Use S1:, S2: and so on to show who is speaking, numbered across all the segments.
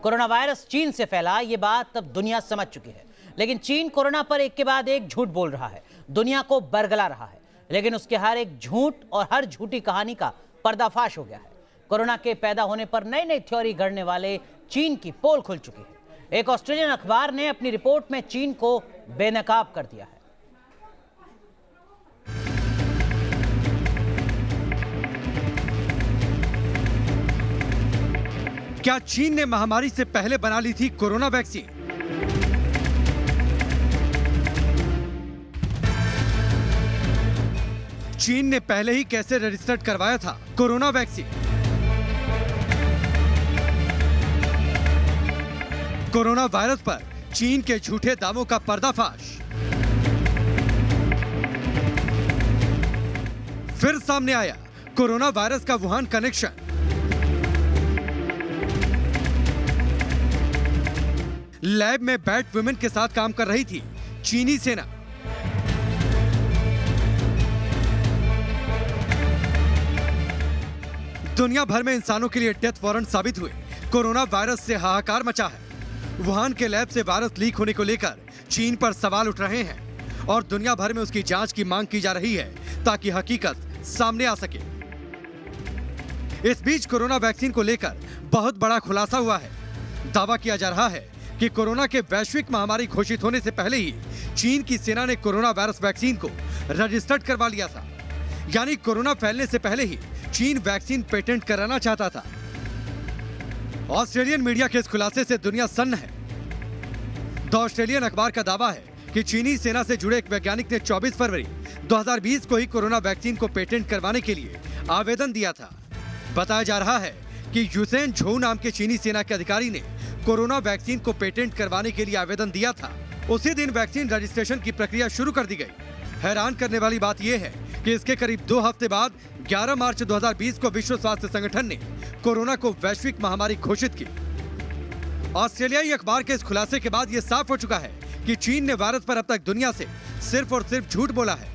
S1: Corona virus चीन से फैला, ये बात अब दुनिया समझ चुकी है। लेकिन चीन कोरोना पर एक के बाद एक झूठ बोल रहा है, दुनिया को बरगला रहा है। लेकिन उसके हर एक झूठ और हर झूठी कहानी का पर्दाफाश हो गया है। कोरोना के पैदा होने पर नई नई थ्योरी गढ़ने वाले चीन की पोल खुल चुकी है। एक ऑस्ट्रेलियन अखबार ने अपनी रिपोर्ट में चीन को बेनकाब कर दिया है।
S2: क्या चीन ने महामारी से पहले बना ली थी कोरोना वैक्सीन? चीन ने पहले ही कैसे रजिस्टर्ड करवाया था कोरोना वैक्सीन? कोरोना वायरस पर चीन के झूठे दावों का पर्दाफाश। फिर सामने आया कोरोना वायरस का वुहान कनेक्शन। लैब में बैट वुमेन के साथ काम कर रही थी चीनी सेना। दुनिया भर में इंसानों के लिए डेथ वारंट साबित हुए कोरोना वायरस से हाहाकार मचा है। वुहान के लैब से वायरस लीक होने को लेकर चीन पर सवाल उठ रहे हैं और दुनिया भर में उसकी जांच की मांग की जा रही है ताकि हकीकत सामने आ सके। इस बीच कोरोना वैक्सीन को लेकर बहुत बड़ा खुलासा हुआ है। दावा किया जा रहा है कि कोरोना के वैश्विक महामारी घोषित होने से पहले ही चीन की सेना ने कोरोना वायरस वैक्सीन को रजिस्टर्ड करवा लिया था। यानी कोरोना फैलने से पहले ही चीन वैक्सीन पेटेंट कराना चाहता था। ऑस्ट्रेलियन मीडिया के इस खुलासे से दुनिया सन्न है। द ऑस्ट्रेलियन अखबार का दावा है कि चीनी सेना से जुड़े एक वैज्ञानिक ने 24 फरवरी 2020 को ही कोरोना वैक्सीन को पेटेंट करवाने के लिए आवेदन दिया था। बताया जा रहा है कि यूसेन झोउ नाम के चीनी सेना के अधिकारी ने कोरोना वैक्सीन को पेटेंट करवाने के लिए आवेदन दिया था। उसी दिन वैक्सीन रजिस्ट्रेशन की प्रक्रिया शुरू कर दी गई। हैरान करने वाली बात यह है कि इसके करीब 2 हफ्ते बाद 11 मार्च 2020 को विश्व स्वास्थ्य संगठन ने कोरोना को वैश्विक महामारी घोषित की। ऑस्ट्रेलियाई अखबार के इस खुलासे के बाद यह साफ हो चुका है कि चीन ने वायरस पर अब तक दुनिया से सिर्फ और सिर्फ झूठ बोला है।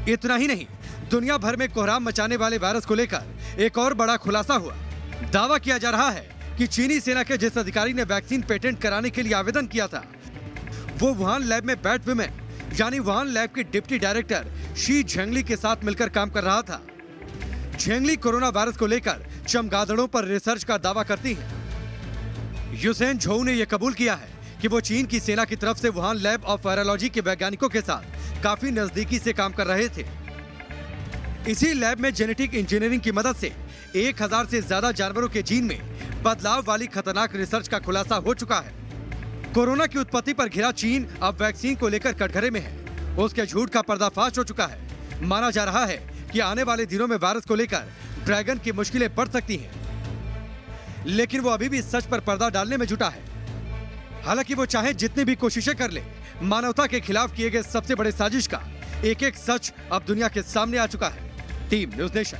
S2: इतना ही नहीं, दुनिया भर में कोहराम मचाने वाले वायरस को लेकर एक और बड़ा खुलासा हुआ। दावा किया जा रहा है कि चीनी सेना के जिस अधिकारी ने वैक्सीन पेटेंट कराने के लिए आवेदन किया था, वो वुहान लैब में बैट वुमेन यानी वुहान लैब की डिप्टी डायरेक्टर शी झेंगली के साथ मिलकर काम कर रहा था। झेंगली कोरोना वायरस को लेकर चमगादड़ों पर रिसर्च का दावा करती हैं। यूसेन झोउ ने यह कबूल किया है कि वो चीन की सेना की तरफ से वुहान लैब ऑफ वायरोलॉजी के वैज्ञानिकों के साथ काफी नजदीकी से काम कर रहे थे। इसी लैब में जेनेटिक इंजीनियरिंग की मदद से 1000 से ज्यादा जानवरों के जीन में बदलाव वाली खतरनाक रिसर्च का खुलासा हो चुका है। कोरोना की उत्पत्ति पर घिरा चीन अब वैक्सीन को लेकर कटघरे में है। उसके झूठ का पर्दाफाश हो चुका है। माना जा रहा है कि आने वाले दिनों में वायरस को लेकर ड्रैगन की मुश्किलें बढ़ सकती हैं। लेकिन वो अभी भी सच पर पर्दा डालने में जुटा है। हालांकि वो चाहे जितनी भी कोशिशें कर ले, मानवता के खिलाफ किए गए सबसे बड़े साजिश का एक एक सच अब दुनिया के सामने आ चुका है। Team news nation.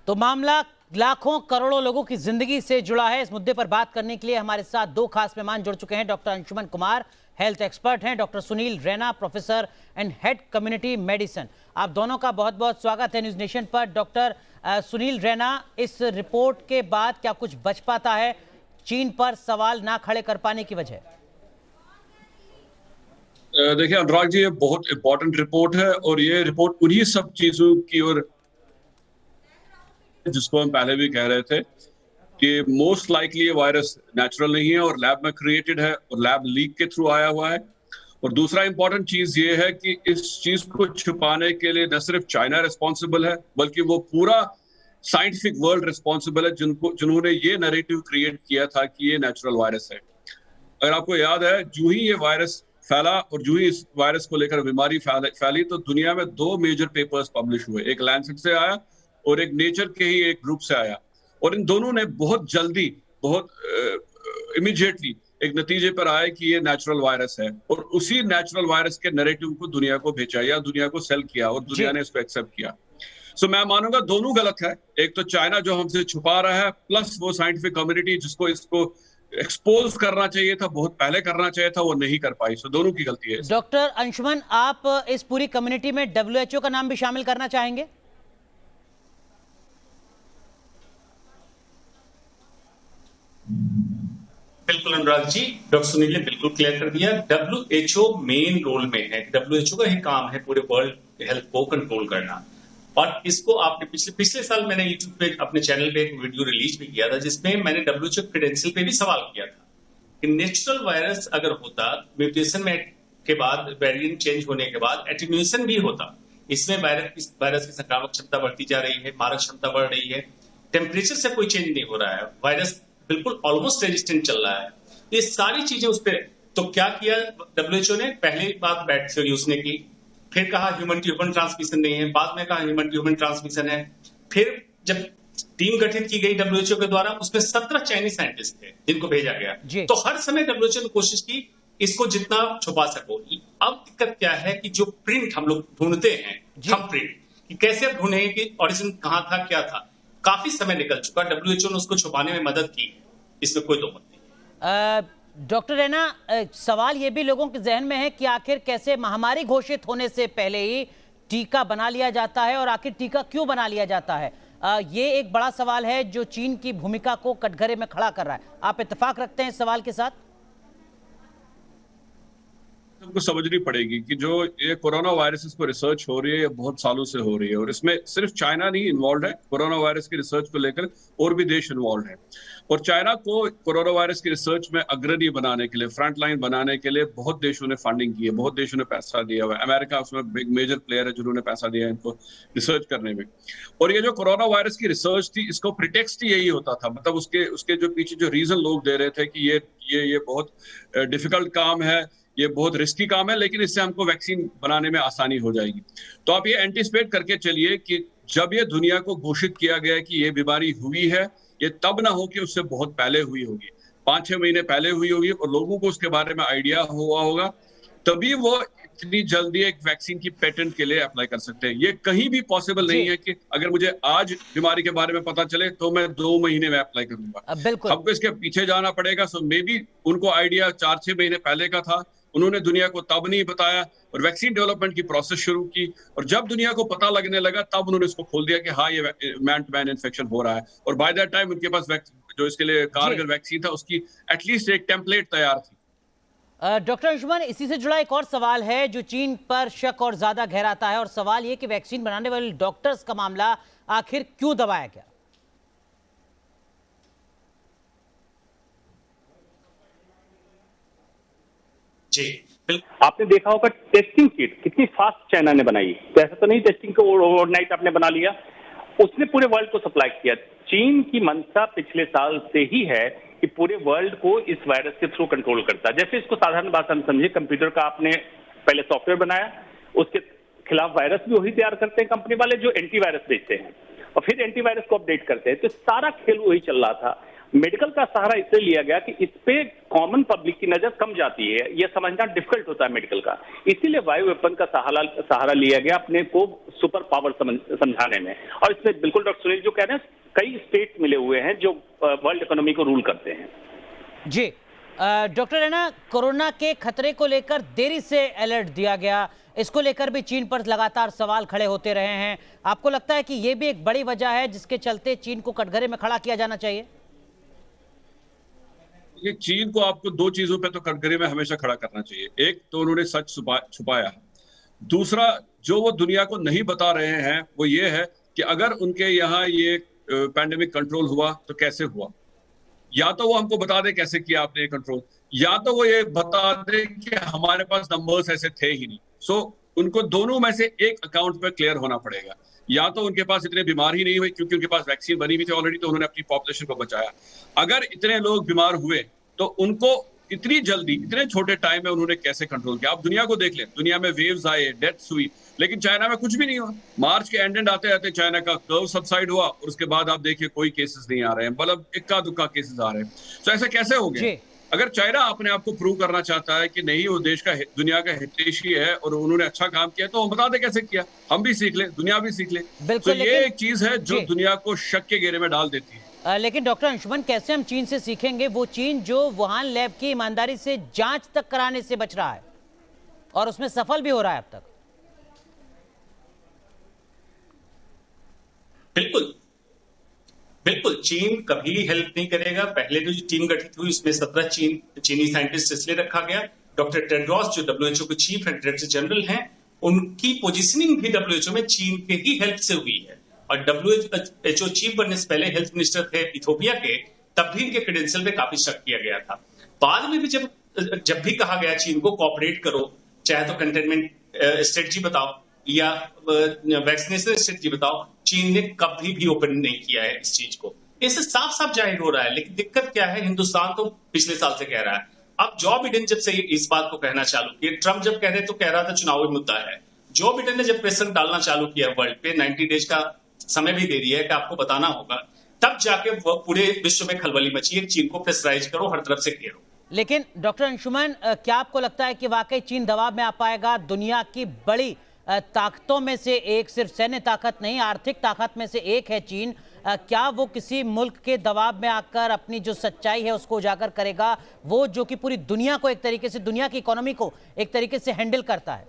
S1: तो मामला लाखों करोड़ों लोगों की जिंदगी से जुड़ा है। इस मुद्दे पर बात करने के लिए हमारे साथ 2 खास मेहमान जुड़ चुके हैं। Doctor Anshuman Kumar health expert हैं, doctor Sunil Raina professor and head community medicine. आप दोनों का बहुत बहुत स्वागत है न्यूज़ नेशन पर। डॉक्टर सुनील रैना, इस रिपोर्ट के बाद क्या कुछ बच पाता है चीन पर सवाल ना खड़े कर पाने की वजह?
S3: देखिए अनुराग जी, ये बहुत इंपॉर्टेंट रिपोर्ट है और ये रिपोर्ट उन्हीं सब चीजों की ओर जिसको हम पहले भी कह रहे थे कि मोस्ट लाइकली ये वायरस नेचुरल नहीं है और लैब में क्रिएटेड है और लैब लीक के थ्रू आया हुआ है। और दूसरा इंपॉर्टेंट चीज ये है कि इस चीज को छुपाने के लिए न सिर्फ चाइना रिस्पॉन्सिबल है बल्कि वो पूरा साइंटिफिक वर्ल्ड रिस्पॉन्सिबल है जिन्होंने ये नैरेटिव क्रिएट किया था कि ये नेचुरल वायरस है। अगर आपको याद है, जो ही ये वायरस फैला और जो ही इस वायरस को लेकर बीमारी फैली तो दुनिया में 2 मेजर पेपर्स पब्लिश हुए। एक लैंसेट से आया और एक नेचर के ही एक ग्रुप से आया और इन दोनों ने बहुत जल्दी, बहुत इमीडिएटली एक नतीजे पर आए कि ये नेचुरल वायरस है और उसी नेचुरल वायरस के नैरेटिव को दुनिया को भेजा या दुनिया को सेल किया और दुनिया ने इसको एक्सेप्ट किया। सो मैं मानूंगा दोनों गलत है। एक तो चाइना जो हमसे छुपा रहा है, प्लस वो साइंटिफिक कम्युनिटी जिसको इसको एक्सपोज करना चाहिए था, बहुत पहले करना चाहिए था, वो नहीं कर पाई। सो दोनों की गलती है।
S1: डॉक्टर अंशुमन, आप इस पूरी कम्युनिटी में WHO का नाम भी शामिल करना चाहेंगे?
S4: बिल्कुल अनुराग जी, डॉक्टर सुनील ने बिल्कुल क्लियर कर दिया। WHO मेन रोल में है। WHO का ही काम है पूरे वर्ल्ड हेल्थ को कंट्रोल करना। और इसको आपने पिछले साल मैंने यूट्यूब पे अपने चैनल पे एक वीडियो रिलीज भी किया था, जिसमें मैंने WHO क्रेडेंशियल पे भी सवाल किया था कि नेचुरल वायरस अगर होता, म्यूटेशन में के बाद, वेरिएंट चेंज होने के बाद एटेन्यूएशन भी होता, इसमें वायरस की संक्रामक क्षमता बढ़ती जा रही है, मारक क्षमता बढ़ रही है, टेम्परेचर से कोई चेंज नहीं हो रहा है, वायरस बिल्कुल ऑलमोस्ट रेजिस्टेंट चल रहा है, ये सारी चीजें उस पर। तो क्या किया WHO ने? पहली बात बैट से यूज ने की, फिर कहा ह्यूमन टू ह्यूमन ट्रांसमिशन नहीं है, बाद में कहा ह्यूमन टू ह्यूमन ट्रांसमिशन है। फिर जब टीम गठित की गई WHO के द्वारा, उसमें 17 चाइनीज साइंटिस्ट थे जिनको भेजा गया। तो हर समय WHO ने कोशिश की इसको जितना छुपा सको। अब दिक्कत क्या है कि जो प्रिंट हम लोग ढूंढते हैं, थंब प्रिंट, कि कैसे ढूंढेंगे कि ओरिजिन कहां था, क्या था, काफी समय निकल चुका। WHO ने उसको छुपाने में मदद की, इसमें कोई दो मत नहीं।
S1: डॉक्टर रैना, सवाल ये भी लोगों के जहन में है कि आखिर कैसे महामारी घोषित होने से पहले ही टीका बना लिया जाता है, और आखिर टीका क्यों बना लिया जाता है? ये एक बड़ा सवाल है जो चीन की भूमिका को कटघरे में खड़ा कर रहा है। आप इत्तेफाक रखते हैं इस सवाल के साथ?
S3: हमको समझनी पड़ेगी कि जो ये कोरोना वायरस पर रिसर्च हो रही है, ये बहुत सालों से हो रही है, और इसमें सिर्फ चाइना नहीं इन्वॉल्व है। कोरोना वायरस की रिसर्च को लेकर और भी देश इन्वॉल्व है, और चाइना को कोरोना वायरस की रिसर्च में अग्रणी बनाने के लिए, फ्रंट लाइन बनाने के लिए बहुत देशों ने फंडिंग की है, बहुत देशों ने पैसा दिया हुआ है। अमेरिका उसमें बिग मेजर प्लेयर है जिन्होंने पैसा दिया है इनको रिसर्च करने में। और ये जो कोरोना वायरस की रिसर्च थी, इसको प्रिटेक्स्ट ही यही होता था, मतलब उसके जो पीछे जो रीजन लोग दे रहे थे कि ये बहुत डिफिकल्ट काम है, ये बहुत रिस्की काम है, लेकिन इससे हमको वैक्सीन बनाने में आसानी हो जाएगी। तो आप ये एंटिसिपेट करके चलिए कि जब ये दुनिया को घोषित किया गया कि ये बीमारी हुई है, ये तब ना हो कि उससे बहुत पहले हुई होगी, 5-6 महीने पहले हुई होगी, और लोगों को उसके बारे में आइडिया हुआ होगा, तभी वो इतनी जल्दी एक वैक्सीन की पेटेंट के लिए अप्लाई कर सकते हैं। ये कहीं भी पॉसिबल नहीं है कि अगर मुझे आज बीमारी के बारे में पता चले तो मैं 2 महीने में अप्लाई करूंगा।
S1: बिल्कुल,
S3: हमको इसके पीछे जाना पड़ेगा। सो मे बी उनको आइडिया 4-6 महीने पहले का था, उन्होंने दुनिया को तब नहीं बताया, और वैक्सीन डेवलपमेंट की प्रोसेस शुरू की, और जब दुनिया को पता लगने लगा तब उन्होंने इसको खोल दिया कि हाँ, ये मैन टू मैन इन्फेक्शन हो रहा है। और बाय दैट टाइम उनके पास जो इसके लिए कारगर वैक्सीन था, उसकी एटलीस्ट एक टेम्पलेट तैयार थी।
S1: डॉक्टर अंशुमन, इसी से जुड़ा एक और सवाल है जो चीन पर शक और ज्यादा गहराता है, और सवाल ये कि वैक्सीन बनाने वाले डॉक्टर्स का मामला आखिर क्यों दबाया गया?
S4: जी,
S5: आपने देखा होगा टेस्टिंग किट कितनी फास्ट चाइना ने बनाई। तो ऐसा तो नहीं टेस्टिंग को ओवरनाइट आपने बना लिया, उसने पूरे वर्ल्ड को सप्लाई किया। चीन की मंशा पिछले साल से ही है कि पूरे वर्ल्ड को इस वायरस के थ्रू कंट्रोल करता है। जैसे इसको साधारण भाषा में समझिए, कंप्यूटर का आपने पहले सॉफ्टवेयर बनाया, उसके खिलाफ वायरस भी वही तैयार करते हैं कंपनी वाले जो एंटीवायरस बेचते हैं, और फिर एंटीवायरस को अपडेट करते हैं। तो सारा खेल वही चल रहा था। मेडिकल का सहारा इससे लिया गया कि इस पे कॉमन पब्लिक की नजर कम जाती है, यह समझना डिफिकल्ट होता है मेडिकल का, इसीलिए वायु वेपन का सहारा लिया गया अपने को सुपर पावर समझाने में। और इसमें बिल्कुल डॉक्टर सुनील जो कह रहे हैं, कई स्टेट मिले हुए हैं जो वर्ल्ड इकोनॉमी को रूल करते हैं।
S1: जी डॉक्टर रैना, कोरोना के खतरे को लेकर देरी से अलर्ट दिया गया, इसको लेकर भी चीन पर लगातार सवाल खड़े होते रहे हैं। आपको लगता है कि यह भी एक बड़ी वजह है जिसके चलते चीन को कटघरे में खड़ा किया जाना चाहिए?
S3: ये चीन को आपको 2 चीजों पे तो कटघरे में हमेशा खड़ा करना चाहिए। एक तो उन्होंने सच छुपाया, दूसरा जो वो दुनिया को नहीं बता रहे हैं वो ये है कि अगर उनके यहाँ ये पैंडेमिक कंट्रोल हुआ तो कैसे हुआ। या तो वो हमको बता दे कैसे किया आपने ये कंट्रोल, या तो वो ये बता दे कि हमारे पास नंबर्स ऐसे थे ही नहीं। सो उनको दोनों में से एक अकाउंट पे क्लियर होना पड़ेगा। या तो उनके पास इतने बीमार ही नहीं हुए क्योंकि उनके पास वैक्सीन बनी हुई थी ऑलरेडी, तो उन्होंने अपनी पॉपुलेशन को बचाया। अगर इतने लोग बीमार हुए तो उनको इतनी जल्दी, इतने छोटे टाइम में उन्होंने कैसे कंट्रोल किया। आप दुनिया को देख लें, दुनिया में वेव्स आए, डेथ्स हुई, लेकिन चाइना में कुछ भी नहीं हुआ। मार्च के एंड आते आते चाइना का कर्व सबसाइड हुआ, और उसके बाद आप देखिए कोई केसेस नहीं आ रहे हैं, मतलब इक्का दुक्का केसेस आ रहे हैं। तो ऐसा कैसे हो गया? अगर चाइना अपने आप को प्रूव करना चाहता है कि नहीं वो देश का, दुनिया का हितैषी है और उन्होंने अच्छा काम किया, तो हम बता दें कैसे किया, हम भी सीख ले, दुनिया भी सीख ले। तो ये एक चीज है जो दुनिया को शक के घेरे में डाल देती है।
S1: लेकिन डॉक्टर अंशुमन, कैसे हम चीन से सीखेंगे? वो चीन जो वुहान लैब की ईमानदारी से जांच तक कराने से बच रहा है और उसमें सफल भी हो रहा है अब तक।
S4: बिल्कुल बिल्कुल, चीन कभी हेल्प नहीं करेगा। पहले जो टीम गठित हुई उसमें 17 चीनी साइंटिस्ट इसलिए रखा गया। डॉक्टर टेड्रोस जो WHO के चीफ एंड डायरेक्टर जनरल हैं, उनकी पोजीशनिंग भी WHO में चीन के ही हेल्प से हुई है। और WHO चीफ बनने से पहले हेल्थ मिनिस्टर थे इथियोपिया के, तब भी इनके क्रेडेंशियल पे काफी शक किया गया था। बाद में भी जब भी कहा गया चीन को कोऑपरेट करो, चाहे तो कंटेनमेंट स्ट्रेटजी बताओ या वैक्सीनेशन स्ट्रेटजी बताओ, चीन ने कभी भी ओपन नहीं किया है इस चीज को। इससे साफ साफ जाहिर हो रहा है। लेकिन दिक्कत क्या है, हिंदुस्तान तो पिछले साल से कह रहा है। अब जो बिडेन जब से इस बात को कहना चालू किया, ट्रम्प जब कह रहे तो कह रहा था चुनावी मुद्दा है। जो बिडेन ने जब प्रेशर डालना चालू किया वर्ल्ड पे, 90 डेज का समय भी दे दिया है कि आपको बताना होगा, तब जाके वो पूरे विश्व में खलबली मची है। चीन को प्रेशराइज करो, हर तरफ से घेरो।
S1: लेकिन डॉक्टर अंशुमन, क्या आपको लगता है कि वाकई चीन दबाव में आ पाएगा? दुनिया की बड़ी ताकतों में से एक, सिर्फ सैन्य ताकत नहीं, आर्थिक ताकत में से एक है चीन। क्या वो किसी मुल्क के दबाव में आकर अपनी जो सच्चाई है उसको उजागर करेगा, वो जो कि पूरी दुनिया को एक तरीके से, दुनिया की इकोनॉमी को एक तरीके से हैंडल करता है?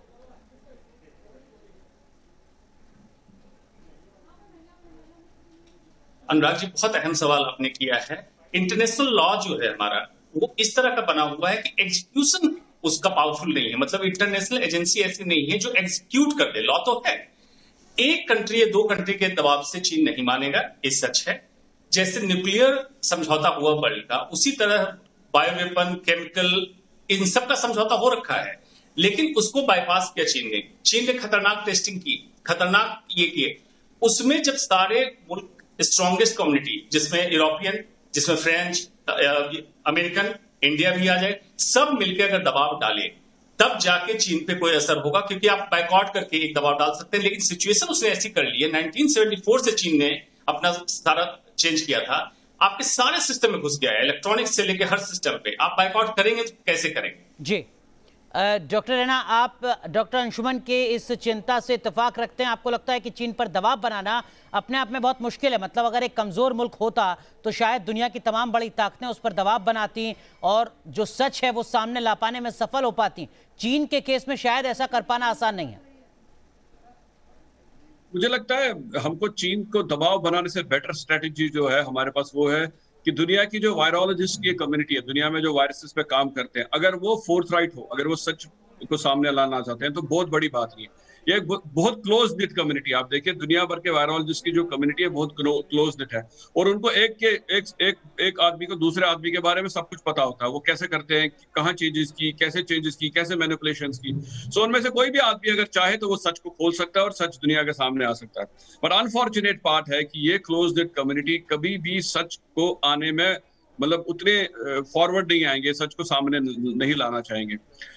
S4: अनुराग जी, बहुत अहम सवाल आपने किया है। इंटरनेशनल लॉ जो है हमारा, वो इस तरह का बना हुआ है कि एग्जीक्यूशन उसका पावरफुल नहीं है। मतलब इंटरनेशनल एजेंसी ऐसी नहीं है जो एग्जीक्यूट कर दे। लॉ तो है, एक कंट्री या दो कंट्री के दबाव से चीन नहीं मानेगा, ये सच है। जैसे न्यूक्लियर समझौता हुआ वर्ल्ड का, उसी तरह बायोवेपन, केमिकल, इन सब का समझौता हो रखा है। लेकिन उसको बाईपास किया चीन ने। चीन ने खतरनाक टेस्टिंग की, खतरनाक ये किए। उसमें जब सारे मुल्क, स्ट्रॉन्गेस्ट कम्युनिटी, जिसमें यूरोपियन, जिसमें फ्रेंच, अमेरिकन, इंडिया भी आ जाए, सब मिलकर अगर दबाव डाले, तब जाके चीन पे कोई असर होगा। क्योंकि आप बाइकआउट करके एक दबाव डाल सकते हैं, लेकिन सिचुएशन उसने ऐसी कर ली है। 1974 से चीन ने अपना सारा चेंज किया था, आपके सारे सिस्टम में घुस गया है, इलेक्ट्रॉनिक्स से लेकर हर सिस्टम पे। आप बाइकआउट करेंगे तो कैसे करेंगे?
S1: जी डॉक्टर रैना, आप डॉक्टर अंशुमन के इस चिंता से इत्तेफाक रखते हैं? आपको लगता है कि चीन पर दबाव बनाना अपने आप में बहुत मुश्किल है? मतलब अगर एक कमजोर मुल्क होता तो शायद दुनिया की तमाम बड़ी ताकतें उस पर दबाव बनाती और जो सच है वो सामने ला पाने में सफल हो पाती। चीन के केस में शायद ऐसा कर पाना आसान नहीं है।
S3: मुझे लगता है हमको चीन को दबाव बनाने से बेटर स्ट्रेटेजी जो है हमारे पास वो है कि दुनिया की जो वायरोलॉजिस्ट की कम्युनिटी है, दुनिया में जो वायरसेस पे काम करते हैं, अगर वो फोर्थराइट हो, अगर वो सच को सामने लाना चाहते हैं, तो बहुत बड़ी बात नहीं है। ये बहुत क्लोज निट कम्युनिटी, आप देखिए दुनिया भर के वायरोलॉजिस्ट की जो कम्युनिटी है बहुत क्लोज निट है, और उनको एक आदमी को दूसरे आदमी के बारे में सब कुछ पता होता है। वो कैसे करते हैं, कहाँ चेंजेस की, कैसे मैनिपुलेशंस की। सो उनमें से कोई भी आदमी अगर चाहे तो वो सच को खोल सकता है और सच दुनिया के सामने आ सकता है। पर अनफॉर्चुनेट पार्ट है कि ये क्लोज निट कम्युनिटी कभी भी सच को आने में, मतलब उतने फॉरवर्ड नहीं आएंगे, सच को सामने नहीं लाना चाहेंगे।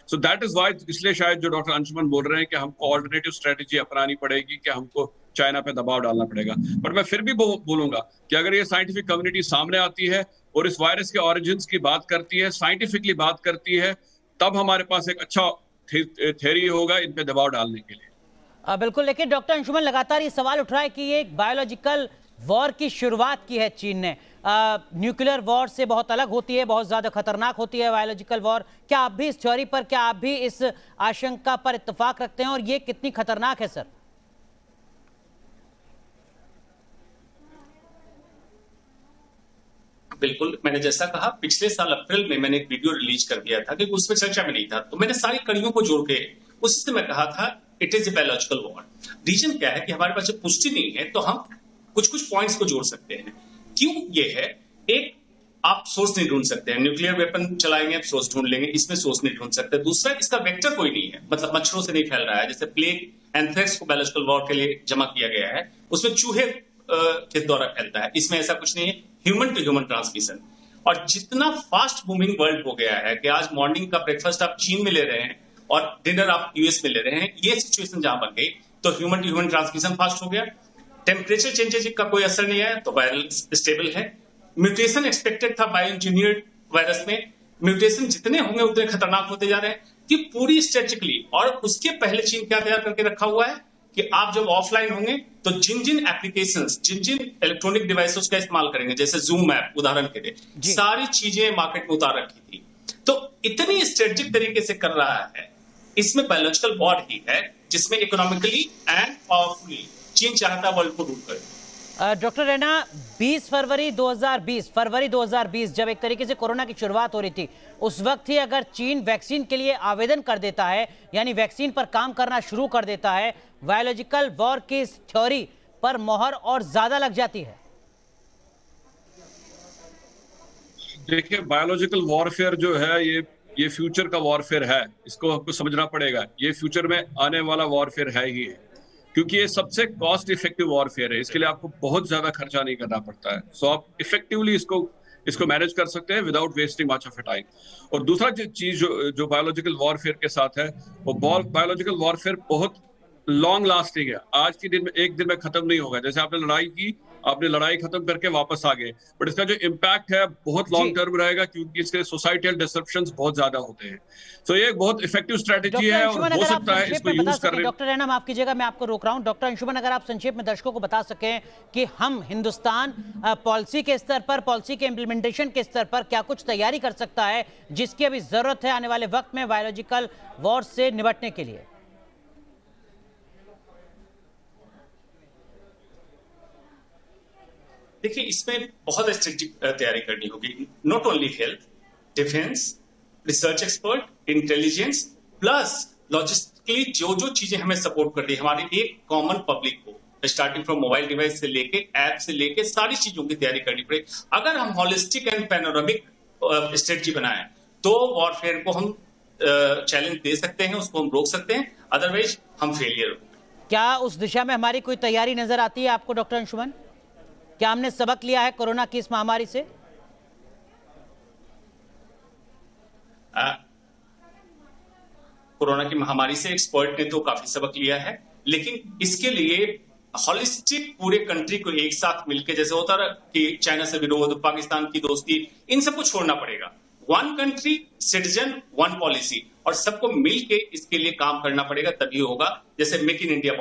S3: सो दैट इज वाई, इसलिए शायद जो डॉक्टर अंशुमन बोल रहे हैं कि हमको ऑल्टरनेटिव स्ट्रेटेजी अपनानी पड़ेगी, कि हमको चाइना पे दबाव डालना पड़ेगा। पर मैं फिर भी बोलूंगा कि अगर ये साइंटिफिक कम्युनिटी सामने आती है और इस वायरस के ऑरिजिन्स की बात करती है, साइंटिफिकली बात करती है, तब हमारे पास एक अच्छा थ्योरी होगा इन पे दबाव डालने के लिए।
S1: बिल्कुल, लेकिन डॉक्टर अंशुमन लगातार ये सवाल उठ रहा है कि ये एक बायोलॉजिकल वॉर की शुरुआत की है चीन ने। न्यूक्लियर वॉर से बहुत अलग होती है, बहुत ज्यादा खतरनाक होती है बायोलॉजिकल वॉर। क्या आप भी इस थ्योरी पर, क्या आप भी इस आशंका पर इत्तेफाक रखते हैं, और ये कितनी खतरनाक है सर?
S4: बिल्कुल, मैंने जैसा कहा, पिछले साल अप्रैल में मैंने एक वीडियो रिलीज कर दिया था, क्योंकि उसमें चर्चा में नहीं था, तो मैंने सारी कड़ियों को जोड़ के उससे मैं कहा था it is a biological war. Reason क्या है कि हमारे पास जब पुष्टि नहीं है तो हम कुछ पॉइंट्स को जोड़ सकते हैं। क्यों ये है? एक, आप सोर्स नहीं ढूंढ सकते हैं। न्यूक्लियर वेपन चलाएंगे, आप सोर्स ढूंढ लेंगे, इसमें सोर्स नहीं ढूंढ सकते। दूसरा, इसका वेक्टर कोई नहीं है, मतलब मच्छरों से नहीं फैल रहा है। जैसे प्लेग, एंथ्रेक्स को बायोलॉजिकल वॉर के लिए जमा किया गया है, उसमें चूहे के द्वारा फैलता है, इसमें ऐसा कुछ नहीं है। Human to human transmission. और जितना फास्ट मूविंग वर्ल्ड हो गया है कि आज मॉर्निंग का ब्रेकफास्ट आप चीन में ले रहे हैं और डिनर आप यूएस में ले रहे हैं, ये सिचुएशन जहां बन गई तो human to human transmission fast हो गया। टेम्परेचर चेंजेस का कोई असर नहीं है तो वायरल स्टेबल है। म्यूटेशन एक्सपेक्टेड था बायो इंजीनियर्ड वायरस में, म्यूटेशन जितने होंगे उतने खतरनाक होते जा रहे हैं कि पूरी स्ट्रेटेजिकली। और उसके पहले चीन क्या तैयार करके रखा हुआ है कि आप जब ऑफलाइन होंगे तो जिन एप्लीकेशंस, जिन इलेक्ट्रॉनिक डिवाइसेस का इस्तेमाल करेंगे, जैसे जूम ऐप उदाहरण के लिए, सारी चीजें मार्केट में उतार रखी थी। तो इतनी स्ट्रेटेजिक तरीके से कर रहा है, इसमें बायोलॉजिकल वॉर ही है, जिसमें इकोनॉमिकली एंड पावरफुली चीन चाहता है वर्ल्ड को रूल करे।
S1: डॉक्टर रैना, 20 फरवरी 2020 जब एक तरीके से कोरोना की शुरुआत हो रही थी, उस वक्त ही अगर चीन वैक्सीन के लिए आवेदन कर देता है, यानी वैक्सीन पर काम करना शुरू कर देता है, बायोलॉजिकल वॉर की इस थ्योरी पर मोहर और ज्यादा लग जाती है।
S3: देखिए, बायोलॉजिकल वॉरफेयर जो है ये फ्यूचर का वॉरफेयर है, इसको आपको समझना पड़ेगा। ये फ्यूचर में आने वाला वॉरफेयर है ही है, क्योंकि ये सबसे कॉस्ट इफेक्टिव वॉरफेयर है। इसके लिए आपको बहुत ज्यादा खर्चा नहीं करना पड़ता है, सो आप इफेक्टिवली इसको मैनेज कर सकते हैं without wasting much of time. और दूसरा चीज जो बायोलॉजिकल वॉरफेयर के साथ है, वो बायोलॉजिकल वॉरफेयर बहुत लॉन्ग लास्टिंग है। आज के दिन में एक दिन में खत्म नहीं होगा। जैसे आपने लड़ाई की, आपने लड़ाई खत्म करके वापस आ गए, बट इसका जो इम्पैक्ट है बहुत लॉन्ग टर्म रहेगा, क्योंकि इसके सोसाइटल डिसरप्शंस बहुत ज्यादा होते हैं। तो ये एक बहुत इफेक्टिव स्ट्रेटेजी है और हो सकता है इसको यूज कर रहे।
S1: डॉक्टर रैना, माफ कीजिएगा, मैं आपको रोक रहा हूं। डॉक्टर अंशुमन, अगर आप संक्षेप में दर्शकों को बता सकें कि हम हिंदुस्तान पॉलिसी के स्तर पर, पॉलिसी के इम्प्लीमेंटेशन के स्तर पर क्या कुछ तैयारी कर सकता है जिसकी अभी जरूरत है आने वाले वक्त में बायोलॉजिकल वॉर से निपटने के लिए?
S4: देखिए, इसमें बहुत स्ट्रेटेजिक तैयारी करनी होगी। Not only health, defence, research expert, intelligence plus logistically जो चीजें हमें सपोर्ट कर रही है हमारे एक कॉमन पब्लिक को, स्टार्टिंग फ्रॉम मोबाइल डिवाइस से लेके ऐप से लेके सारी चीजों की तैयारी करनी पड़ेगी। अगर हम होलिस्टिक एंड पैनोरामिक स्ट्रेटजी बनाएं तो वॉरफेयर को हम चैलेंज दे सकते हैं, उसको हम रोक सकते हैं, अदरवाइज हम फेलियर होंगे।
S1: क्या उस दिशा में हमारी कोई तैयारी नजर आती है आपको डॉक्टर अंशुमन? क्या हमने सबक लिया है कोरोना की इस महामारी से?
S4: कोरोना की महामारी से एक्सपर्ट ने तो काफी सबक लिया है, लेकिन इसके लिए हॉलिस्टिक पूरे कंट्री को एक साथ मिलकर, जैसे होता रहा कि चाइना से विरोध, पाकिस्तान की दोस्ती, इन सबको छोड़ना पड़ेगा। One country, citizen, one policy, और सबको मिलके इसके लिए काम करना पड़ेगा, तभी होगा। जैसे मेक इन इंडिया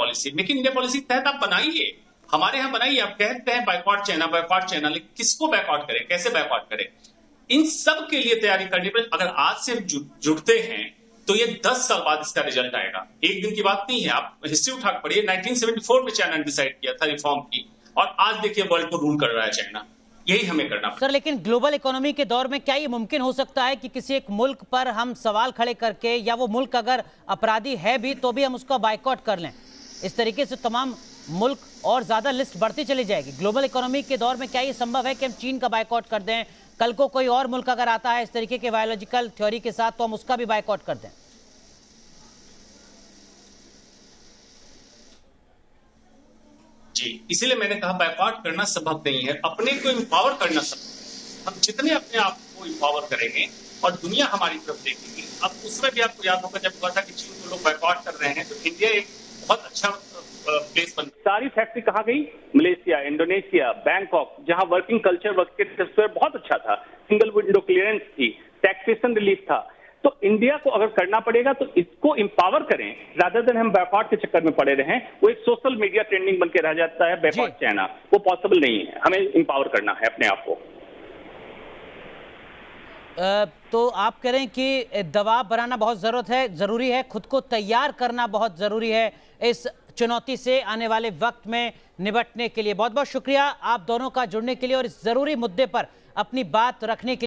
S4: पॉलिसी के तहत आप बनाइए, हमारे यहां बनाइए। आप कहते हैं बायकॉट चाइना, लेकिन किसको बायकॉट करें, कैसे बायकॉट करें, इन सब के लिए तैयारी करनी पड़े। अगर आज से जुटते हैं तो ये 10 साल बाद इसका रिजल्ट आएगा, एक दिन की बात नहीं है। आप हिस्ट्री उठा पड़िए, 1974 में चाइना ने डिसाइड किया था रिफॉर्म की, और आज देखिए वर्ल्ड को रूल कर रहा है चाइना। यही हमें करना पड़ेगा।
S1: सर, लेकिन ग्लोबल इकोनॉमी के दौर में क्या ये मुमकिन हो सकता है कि किसी एक मुल्क पर हम सवाल खड़े करके, या वो मुल्क अगर अपराधी है भी तो भी हम उसका बायकॉट कर लें? इस तरीके से तमाम मुल्क और ज्यादा लिस्ट बढ़ती चली जाएगी। ग्लोबल इकोनॉमी के दौर में क्या ये संभव है कि हम चीन का बायकॉट कर दें? कल को कोई और मुल्क अगर आता है इस तरीके के बायोलॉजिकल थ्योरी के साथ तो हम उसका भी बायकॉट कर दें?
S4: जी, इसीलिए मैंने कहा बायकॉट करना संभव नहीं है, अपने को एम्पावर करना संभव। हम जितने अपने आप को एम्पावर करेंगे और दुनिया हमारी तरफ देखेगी। अब उसमें भी आपको याद होगा जब हुआ था कि चीन को लोग बायकॉट कर रहे हैं, तो इंडिया एक बहुत अच्छा प्लेस बन।
S5: सारी फैक्ट्री कहाँ गई? मलेशिया, इंडोनेशिया, बैंकॉक, जहां वर्किंग कल्चर, वर्क बहुत अच्छा था, सिंगल विंडो क्लियरेंस थी, टैक्सेशन रिलीफ था। तो इंडिया को अगर करना पड़ेगा तो इसको एम्पावर करें, रादर देन हम बैकआउट के चक्कर में पड़े रहें। वो एक सोशल मीडिया ट्रेंडिंग बन के रह जाता है बैकआउट चाइना, वो पॉसिबल नहीं है। हमें एम्पावर करना है अपने आप को।
S1: तो आप कह रहे हैं कि दबाव बनाना बहुत जरूरी है, खुद को तैयार करना बहुत जरूरी है इस चुनौती से आने वाले वक्त में निपटने के लिए। बहुत बहुत शुक्रिया आप दोनों का जुड़ने के लिए और इस जरूरी मुद्दे पर अपनी बात रखने के लिए।